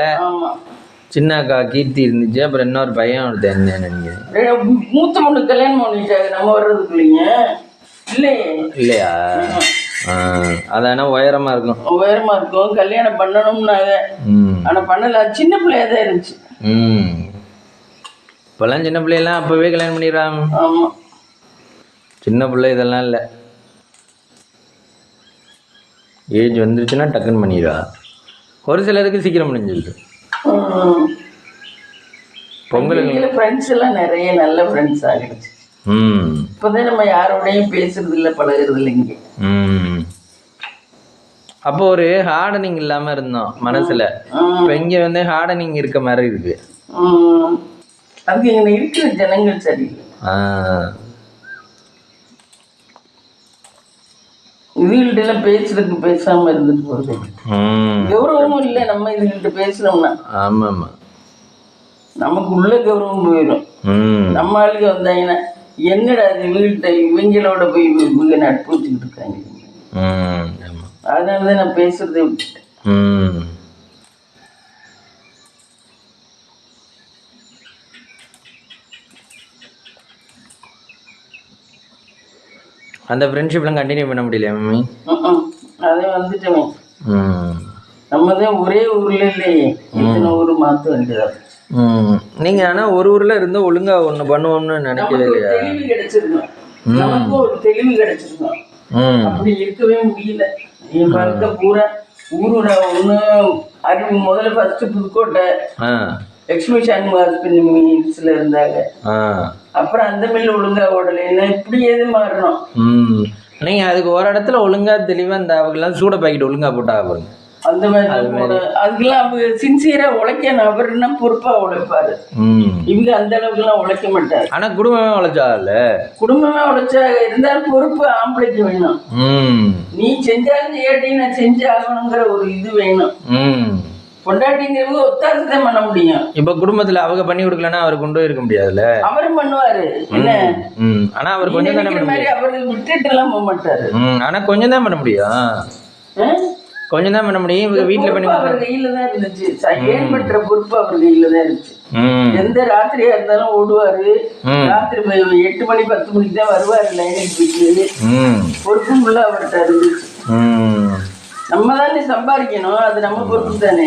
சின்ன அக்கா கீர்த்தி இருந்துச்சு. அப்புறம் இன்னொரு பையன் ஒருத்தன் நினைக்கிறேன். மூத்த பொண்ணு கல்யாணம் பண்ணிட்டாங்க நம்ம வர்றதுக்குள்ளீங்க. இல்லையா? அதான உயரமா இருக்கும். உயரமா இருக்கும். கல்யாணம் பண்ணணும்னாங்க, ஆனா பண்ணல. சின்ன பிள்ளையா தான் இருந்துச்சு. இப்பெல்லாம் சின்ன பிள்ளையெல்லாம் அப்பவே கல்யாணம் பண்ணிடுறாங்க. ஆமா, சின்ன பிள்ளை இதெல்லாம் இல்லை. ஏஜ் வந்துருச்சுன்னா டக்குன்னு பண்ணிடுவா. ஒரு சிலருக்கு சீக்கிரம் முடிஞ்சிருக்கு. பொங்கலுக்கு ஃப்ரெண்ட்ஸ் எல்லாம் நிறைய நல்ல ஃப்ரெண்ட்ஸ் ஆகிடுச்சு. இப்போதான் நம்ம யாரோடையும் பேசுறது இல்லை, பழகிறது இல்லை இங்கே. அப்போ ஒரு ஹார்டனிங் இல்லாம இருந்தோம் மனசுல. இப்போ இங்க வந்து ஹார்டனிங் இருக்க மாதிரி இருக்கு. அதுக்கு இங்க இருக்கிற ஜனங்கள் சரியில்லை. இதுகிட்ட எல்லாம் பேசுறதுக்கு பேசாம இருந்துட்டு போறது கௌரவமும் இல்லை. நம்ம இதுகிட்ட பேசுறோம்னா ஆமா ஆமா நமக்கு உள்ள கௌரவம் போயிடும். நம்ம ஆளுக்கு வந்தாங்கன்னா என்னடா இவங்கள்ட்ட இவங்களோட போய் இவங்க நட்பு வச்சுக்கிட்டு இருக்காங்க. அதனாலதான் நான் பேசுறதே விட்டுட்டேன். அந்த ஃப்ரெண்ட்ஷிப்லாம் கண்டினியூ பண்ண முடியலையா மம்மி? அதே வந்துட்டோமே. நம்ம தான் ஒரே ஊர்ல இல்லையே, இத்தனை ஊர் மாற்ற வேண்டியதாக. நீங்க ஆனா ஒரு ஊர்ல இருந்து ஒழுங்கா ஒண்ணு பண்ணுவோம்னு நினைக்கவே இல்லையா? தெளிவு கிடைச்சிருக்கோம், நமக்கு ஒரு தெளிவு கிடைச்சிருக்கோம். அப்படி இருக்கவே முடியல. என் வாழ்க்கை பூரா ஊரோட ஒண்ணு அறிவு. முதல்ல ஃபர்ஸ்ட் புதுக்கோட்டை லட்சுமி மில்ஸ்ல இருந்தாங்க. அப்புறம் அந்த மில் ஒழுங்கா ஓடலைன்னா இப்படி எது மாறணும். நீங்க அதுக்கு ஒரு இடத்துல ஒழுங்கா தெளிவா இந்த அவங்கெல்லாம் சூட பாக்கெட் ஒழுங்கா போட்டாங்க பாருங்க. அந்த மாதிரி அதுக்கெல்லாம் அவங்க சின்சியரா உழைக்கணும். அவருன்னா பொறுப்பா உழைப்பாரு. இவங்க அந்த அளவுக்கு எல்லாம் உழைக்க மாட்டாரு. ஆனா குடும்பமே உழைச்சால, குடும்பமே உழைச்சா இருந்தாலும் பொறுப்பு ஆம்பளைக்கு வேணும். நீ செஞ்சாலும் செய்யாட்டி நான் செஞ்சு ஆகணுங்கிற ஒரு இது வேணும். பொண்டாட்டிங்கிறது ஒத்தாசதான் பண்ண முடியும். இப்ப குடும்பத்துல அவங்க பண்ணி கொடுக்கலன்னா அவர் கொண்டு இருக்க முடியாதுல்ல. அவரும் பண்ணுவாரு என்ன. ஆனா அவர் கொஞ்சம் தானே மாதிரி அவரு விட்டுட்டு எல்லாம் போக மாட்டாரு. ஆனா கொஞ்சம் தான் பண்ண முடியும். கொஞ்சம் தான் பண்ண முடியும். இவங்க வீட்டுல பண்ணி அவர் கையில தான் இருந்துச்சு. ஏற்பட்ட பொறுப்பு அவர் கையில தான் இருந்துச்சு. எந்த ராத்திரியா இருந்தாலும் ஓடுவாரு. ராத்திரி 8 மணி 10 மணிக்கு தான் வருவாரு லைனுக்கு போயிட்டு. பொறுப்பும் உள்ள அவர்கிட்ட இருந்துச்சு. நம்ம தானே சம்பாதிக்கணும், அது நம்ம பொறுப்பு தானே.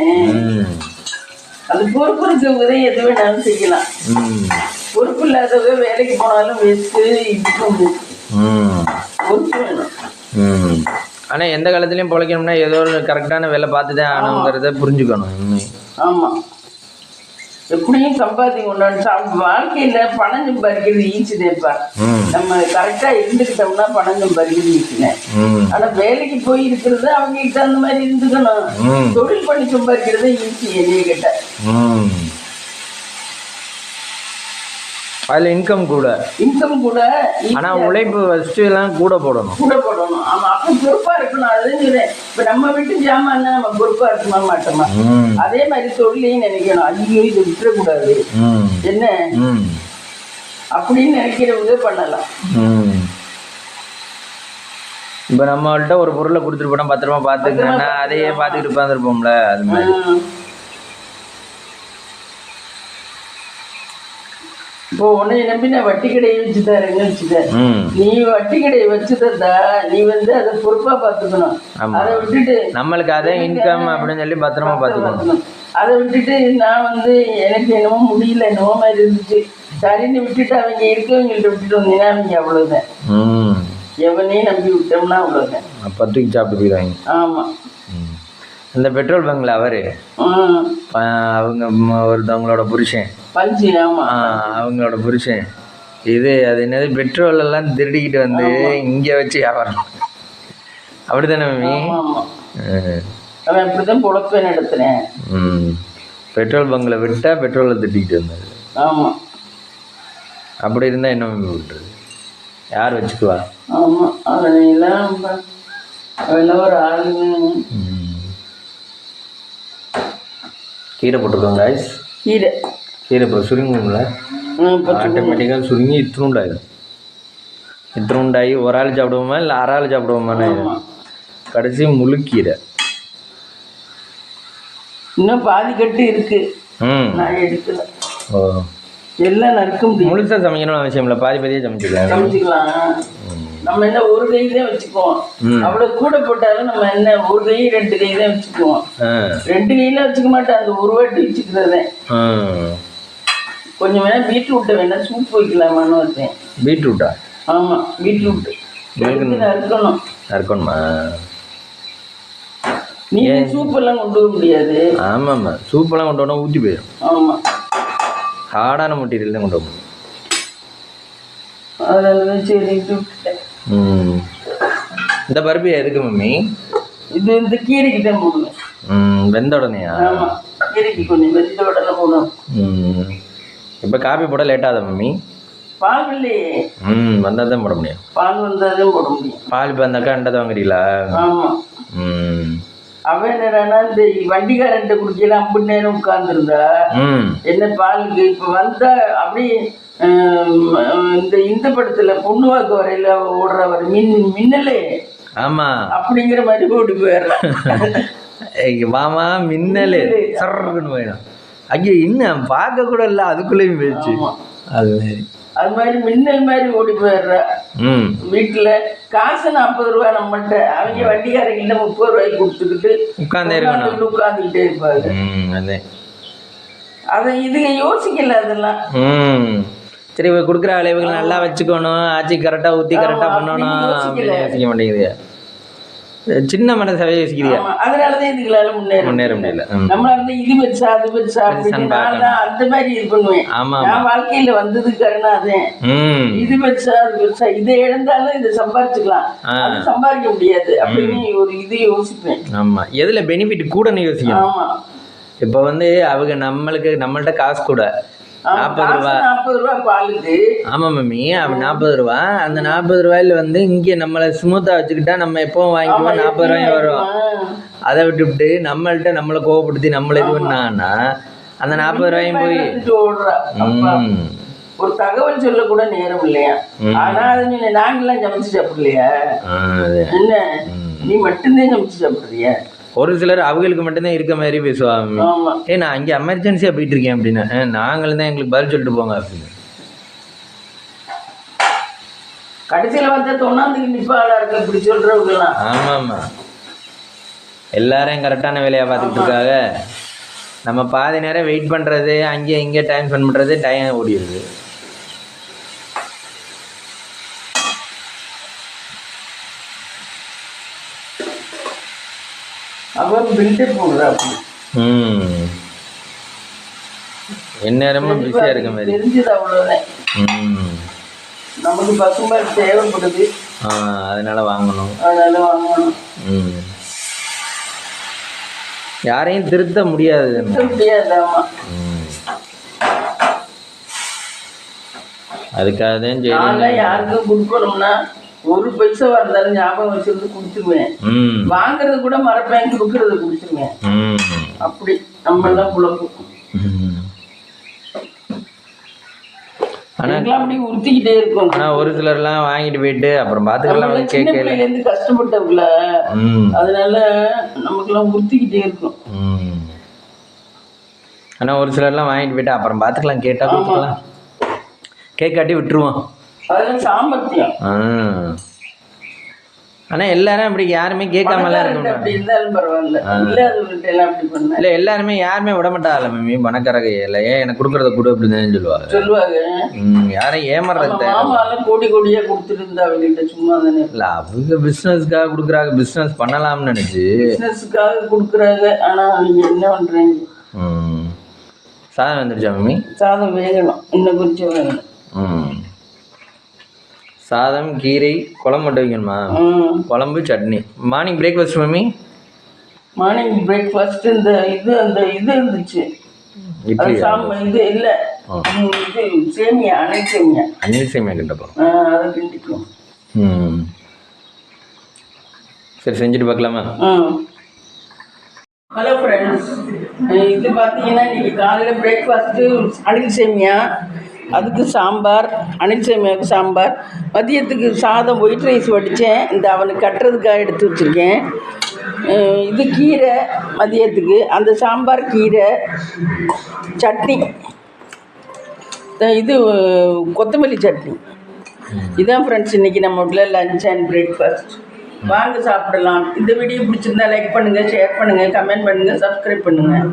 அது பொறுப்பு இருக்கவங்க எது வேணாலும் செய்யலாம். பொறுப்பு இல்லாதவங்க வேலைக்கு போனாலும் வேஸ்ட்டு, இதுக்கும் பொறுப்பு வேணும். ஆனா எந்த காலத்துலயும் பொழைக்கணும்னா ஏதோ ஒரு கரெக்டான வேலை பார்த்துதான் ஆகணுங்கிறத புரிஞ்சுக்கணும். ஆமா, எப்படியும் சம்பாதிக்கணும். வாழ்க்கையில பணம் சம்பாதிக்கிறது ஈஸி தேப்பா. நம்ம கரெக்டா இருந்துக்கிட்டோம்னா பணம் சம்பாதிக்கிறது ஈஸினே. ஆனா வேலைக்கு போய் இருக்கிறது அவங்களுக்கு தகுந்த மாதிரி இருந்துக்கணும். தொழில் பண்ணி சம்பாதிக்கிறது ஈஸி என்னைய கேட்ட. அதுல இன்கம் கூட ஆனா உழைப்பு ஃபர்ஸ்ட் எல்லாம் கூட போடணும். ஆமா, அப்ப பொறுப்பா இருக்கணும். அதுதான் சொல்றேன். இப்ப நம்ம வீட்டு ஜாமான் நம்ம பொறுப்பா இருக்குமா மாட்டோமா? அதே மாதிரி தொழிலையும் நினைக்கணும். ஐயோ இதை விட்டுறக்கூடாது என்ன அப்படின்னு நினைக்கிறவங்க பண்ணலாம். இப்ப நம்மள்ட்ட ஒரு பொருளை கொடுத்துட்டு போனா பத்திரமா பாத்துக்கணும்னா அதையே பாத்துக்கிட்டு உட்காந்துருப்போம்ல. அது மாதிரி இப்போ உன்னைய நம்பி நான் வட்டி கடையை வச்சுட்டாருன்னு வச்சுட்டேன். நீ வட்டி கடையை வச்சுட்டா நீ வந்து அதை பொறுப்பா பாத்துக்கணும். அதை விட்டுட்டு நம்மளுக்கு அதே இன்கம் அப்படின்னு சொல்லி பத்திரமா பாத்துக்கணும். அதை விட்டுட்டு நான் வந்து எனக்கு என்னமோ முடியல என்னமோ மாதிரி இருந்துச்சு சரின்னு விட்டுட்டு அவங்க இருக்கவங்கள்ட்ட விட்டுட்டு வந்தீங்கன்னா அவங்க அவ்வளவுதான். எவனையும் நம்பி விட்டோம்னா அவ்வளவுதான். 10 சாப்பிட்டு போயிடுவாங்க. ஆமா, இந்த பெட்ரோல் பங்க்ல அவரு அவங்க ஒருத்தவங்களோட புருஷன் பஞ்சு. ஆமா, அவங்களோட புருஷன் இது அது என்னது பெட்ரோல் எல்லாம் திருடிக்கிட்டு வந்து இங்க வச்சு வியாபாரம். அப்படித்தானே மம்மி? அவன் அப்படிதான் பொழப்பே நடத்துறேன். பெட்ரோல் பங்க்ல விட்டா பெட்ரோலை திருடிக்கிட்டு வந்தாரு. ஆமா, அப்படி இருந்தா என்ன மம்மி விட்டுறது? யார் வச்சுக்குவா? ஆமா, அதெல்லாம் ஒரு ஆளுங்க. கீரை போட்டிருக்கோங்க காய்ஸ். கீரை இப்போ சுருங்கும்ல, ஆட்டோமேட்டிக்காக சுருங்கி இத்திருண்டாகி ஒரு ஆள் சாப்பிடுவோமா இல்லை அரை ஆள் சாப்பிடுவோமான்னு கடைசி முழுக்கீரை. இன்னும் பாதி கட்டு இருக்கு, நான் எடுக்கல. ஓ, எல்லாம் நறுக்க முடியும். முழுசாக சமைக்கணும்னு அவசியம் இல்லை, பாதியாக சமைச்சிக்கலாம். நம்ம என்ன ஒரு கை தான் வச்சுக்குவோம். அவ்வளவு கூட போட்டாலும் நம்ம என்ன ஒரு கை 2 கை தான் வச்சுக்குவோம். 2 கையில வச்சுக்க மாட்டேன், அந்த ஒரு வாட்டி வச்சுக்கிறதே. கொஞ்சம் வேணா பீட்ரூட்டை வேணா சூப் வைக்கலாமான்னு வச்சேன். பீட்ரூட்டா? ஆமா, பீட்ரூட் அறுக்கணும். அறுக்கணுமா? நீங்க சூப் எல்லாம் கொண்டு வர முடியாது. ஆமாம்மா, சூப்பெல்லாம் கொண்டு வரணும், ஊற்றி போயிடும். ஆமா, ஹார்டான மெட்டீரியல் தான் கொண்டு வரணும். அதனால சரி. இந்த பருப்பு எதுக்கு மம்மி? இது இந்த கீரைக்கு தான் போடணும். வெந்த உடனேயா? ஆமா, கீரைக்கு கொஞ்சம் வெந்த உடனே போடணும். இப்போ காபி போட லேட்டாக மம்மி? பால் இல்லையே. வந்தால் தான் போட முடியும். பால் வந்தால் தான் போட முடியும். பால் இப்போ வந்தாக்கா அண்டை வாங்குறீங்களா? ஆமா. அவன் என்னன்னா இந்த வண்டிக்காரன்ட்ட குடிக்கலாம் 50 நேரம் உட்கார்ந்துருந்தா என்ன பாலுக்கு இப்போ வந்தா அப்படி இந்த படத்துல பொண்ணு வாக்கு வரையில ஓடுறவர் மின்னலே. ஆமா, அப்படிங்கிற மாதிரி ஓடி போயிடுறான். மாமா மின்னலே சர்ன்னு போயிடும். ஐயோ, இன்னும் பார்க்க கூட இல்லை, அதுக்குள்ளேயும் போயிடுச்சு. அது மாதிரி மின்னல் மாதிரி ஓடி போயிடுற. வீட்டுல காசு 40 ரூபா நம்மகிட்ட, அவங்க வண்டிக்காரங்கிட்ட 30 ரூபாய்க்கு கொடுத்துக்கிட்டு உட்காந்துக்கிட்டே இருப்பாங்க. அதை இதுங்க யோசிக்கல அதெல்லாம். சரி, கொடுக்குற அளவுகளை நல்லா வச்சுக்கணும், ஆச்சி கரெக்டாக ஊற்றி கரெக்டாக பண்ணணும், யோசிக்க மாட்டேங்குது. சின்ன மனசாவே யோசிக்கிறீங்க. அதனாலதான் இதுகளால முன்னேற முடியல. நம்மளால இது பெருசா அது பெருசா அந்த மாதிரி இது பண்ணுவேன். நான் வாழ்க்கையில வந்தது காரணம் இது பெருசா அது பெருசா, இதை இழந்தாலும் இதை சம்பாதிச்சுக்கலாம், அது சம்பாதிக்க முடியாது அப்படின்னு ஒரு இது யோசிப்பேன். ஆமா, எதுல பெனிஃபிட் கூடன்னு யோசிக்கணும். ஆமா, இப்ப வந்து அவங்க நம்மள்ட்ட காசு கூட 40 ரூபா பாலுக்கு. ஆமா மம்மி, அப்ப 40 ரூபா. அந்த 40 ரூபாயில வந்து இங்க நம்மள ஸ்மூத்தா வச்சுக்கிட்டா நம்ம எப்பவும் வாங்கிக்குவோம், 40 ரூபாயும் வரும். அதை விட்டுவிட்டு நம்மளை கோவப்படுத்தி நம்மள இது பண்ணான்னா அந்த 40 ரூபாயும் போய் ஒரு தகவல் சொல்ல கூட நேரம் இல்லையா? ஆனா அது நாங்கெல்லாம் சமைச்சு சாப்பிடலையா? என்ன நீ மட்டும்தான் சமைச்சு சாப்பிடுறியா? ஒரு சிலர் அவங்களுக்கு மட்டும்தான் இருக்க மாதிரி பேசுவாங்க. நான் இங்கே எமர்ஜென்சியாக போயிட்டு இருக்கேன் அப்படின்னா, நாங்களும் தான் எங்களுக்கு பதில் சொல்லிட்டு போங்க அப்படின்னு. கடைசியில் வந்து தொண்ணாந்துக்கு நிப்பாளா இருக்கு இப்படி சொல்றவங்கலாம். ஆமாம்மா, எல்லாரும் கரெக்டான வேலையை பார்த்துட்டு இருக்காங்க. நம்ம பாதி நேரம் வெயிட் பண்ணுறது, அங்கே இங்கே டைம் ஸ்பெண்ட் பண்ணுறது, டைம் ஓடிடுது. அவன் பில்டப் போடுறா. எந்நேரமும் பிஸியா இருக்க மாதிரி தெரிஞ்சது. அவ்வளவுதான். நமக்கு பசும்பால் தேவைப்படுது, அதனால வாங்கணும். யாரையும் திருத்த முடியாது. அதுக்காக தான் யாருக்கும் கொடுக்கணும்னா ஒரு பைசா இருந்தாலும் ஞாபகம் வச்சிருந்து கொடுத்துருவேன். வாங்குறது கூட மறப்பேன், கொடுக்கறது கொடுத்துருவேன். அப்படி நம்ம எல்லாம் புலம்பும். அப்படி உறுத்திக்கிட்டே இருக்கும். ஆனா ஒரு சிலர்லாம் வாங்கிட்டு போயிட்டு அப்புறம் பாத்துக்கலாம், சின்ன பிள்ளைல இருந்து கஷ்டப்பட்டவங்கள, அதனால நமக்குலாம் உறுத்திக்கிட்டே இருக்கும். ஆனா ஒரு சிலர்லாம் வாங்கிட்டு போயிட்டு அப்புறம் பாத்துக்கலாம், கேட்டா கொடுத்துக்கலாம், கேட்காட்டி விட்டுருவோம். அதெல்லாம் சாமர்த்தியம். ஆனா எல்லாரும் அப்படி யாருமே கேட்காமலாம் இருக்க. இல்ல எல்லாருமே யாருமே விட மாட்டாங்கல்ல மம்மி, பணக்கார கையில எனக்கு கொடுக்கறத கொடு அப்படின்னு சொல்லுவாங்க. யாரும் ஏமாறது கோடி கோடியா கொடுத்துட்டு இருந்தா அவங்ககிட்ட சும்மா தானே. இல்ல அவங்க பிசினஸ்க்காக கொடுக்குறாங்க, பிசினஸ் பண்ணலாம்னு நினைச்சு பிசினஸ்க்காக கொடுக்குறாங்க. ஆனா நீங்க என்ன பண்றீங்க? சாதம் வந்துடுச்சா மம்மி? சாதம் வேகணும், இன்னும் கொஞ்சம் வேகணும். சாதம், கீரை, குழம்பு மட்டும் வைக்கணுமா? குழம்பு, chutney. Morning breakfast mummy? Morning breakfast இந்த இது இருந்துச்சு. இது இல்ல, இது சேமியா, அணில் சேமியா கிட்டப்போம். அதை கிண்டிக்கும். சரி, செஞ்சுட்டு பார்க்கலாமா? ஹலோ ஃப்ரெண்ட்ஸ், இது பார்த்தீங்கன்னா இன்னைக்கு காலையில் பிரேக்ஃபாஸ்ட்டு அணில் சேமியா, அதுக்கு சாம்பார், அணில் சேமியாவுக்கு சாம்பார். மதியத்துக்கு சாதம், ஒயிட் ரைஸ் வடித்தேன், இந்த அவனுக்கு கட்டுறதுக்காக எடுத்து வச்சுருக்கேன். இது கீரை மதியத்துக்கு, அந்த சாம்பார், கீரை, சட்னி, இது கொத்தமல்லி சட்னி. இதான் ஃப்ரெண்ட்ஸ் இன்னைக்கு நம்ம வீட்டில் லஞ்ச் அண்ட் பிரேக்ஃபாஸ்ட். வாங்க சாப்பிடலாம். இந்த வீடியோ பிடிச்சிருந்தா லைக் பண்ணுங்கள், ஷேர் பண்ணுங்கள், கமெண்ட் பண்ணுங்கள், சப்ஸ்கிரைப் பண்ணுங்கள்.